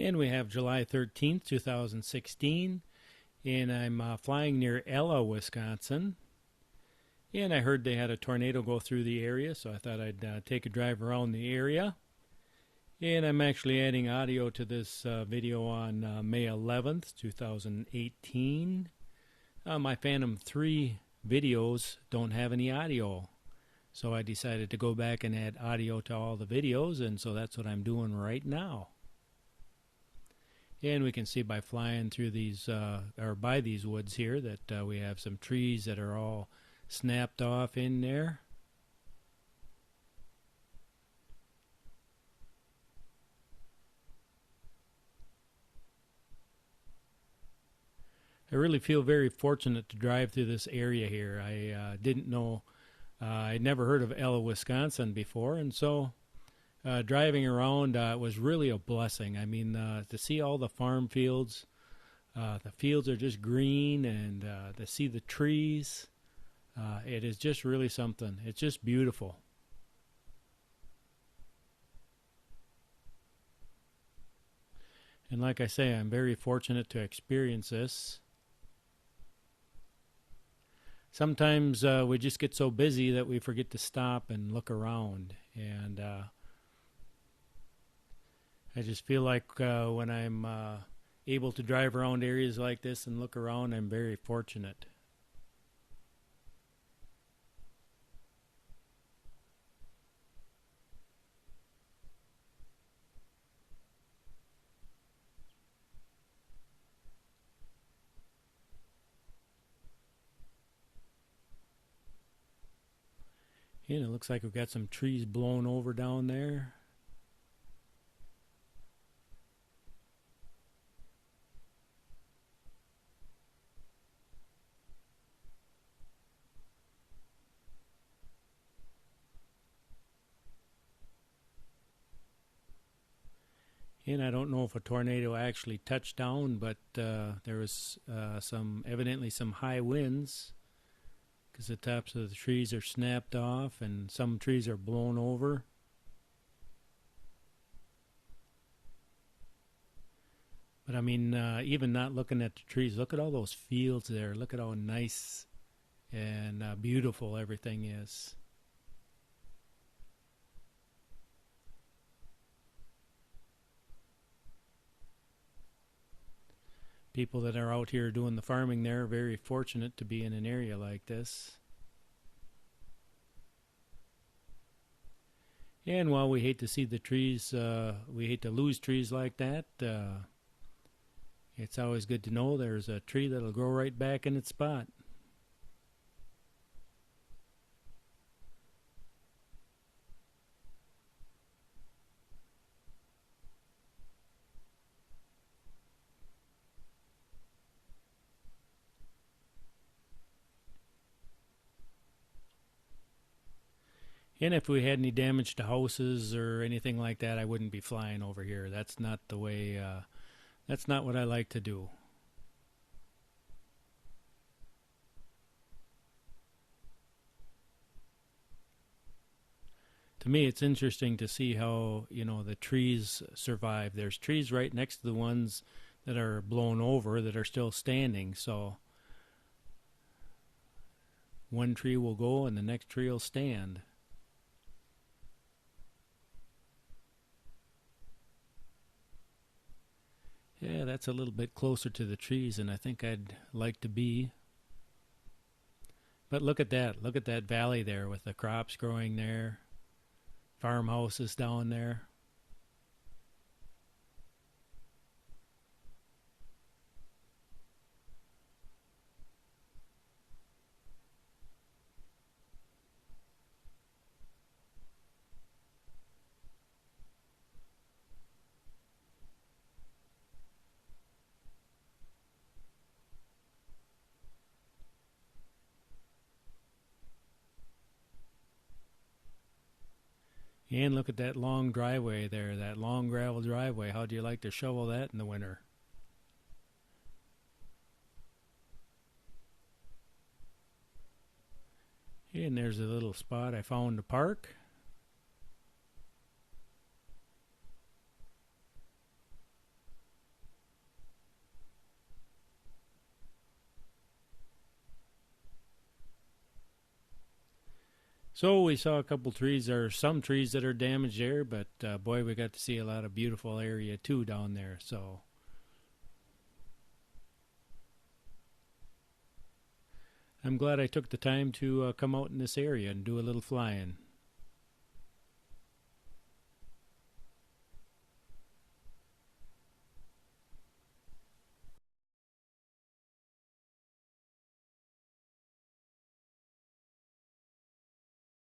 And we have July 13th, 2016, and I'm flying near Ella, Wisconsin. And I heard they had a tornado go through the area, so I thought I'd take a drive around the area. And I'm actually adding audio to this video on May 11th, 2018. My Phantom 3 videos don't have any audio, so I decided to go back and add audio to all the videos, and so that's what I'm doing right now. And we can see by flying through these, or by these woods here, that we have some trees that are all snapped off in there. I really feel very fortunate to drive through this area here. I didn't know, I'd never heard of Ella, Wisconsin before, and so driving around was really a blessing. I mean, to see all the farm fields, the fields are just green, and to see the trees, it is just really something. It's just beautiful. And like I say, I'm very fortunate to experience this. Sometimes we just get so busy that we forget to stop and look around, and I just feel like when I'm able to drive around areas like this and look around, I'm very fortunate. And it looks like we've got some trees blown over down there. And I don't know if a tornado actually touched down, but there was evidently some high winds, because the tops of the trees are snapped off and some trees are blown over. But I mean, even not looking at the trees, look at all those fields there. Look at how nice and beautiful everything is. People that are out here doing the farming there are very fortunate to be in an area like this. And while we hate to see the trees, we hate to lose trees like that, it's always good to know there's a tree that'll grow right back in its spot. And if we had any damage to houses or anything like that, I wouldn't be flying over here. That's not the way, that's not what I like to do. To me, it's interesting to see how, the trees survive. There's trees right next to the ones that are blown over that are still standing. So one tree will go and the next tree will stand. Yeah, that's a little bit closer to the trees than I think I'd like to be. But look at that. Look at that valley there with the crops growing there. Farmhouses down there. And look at that long driveway there, that long gravel driveway. How do you like to shovel that in the winter? And there's a little spot I found to park. So we saw a couple trees, or some trees that are damaged there, but boy, we got to see a lot of beautiful area too down there. So I'm glad I took the time to come out in this area and do a little flying.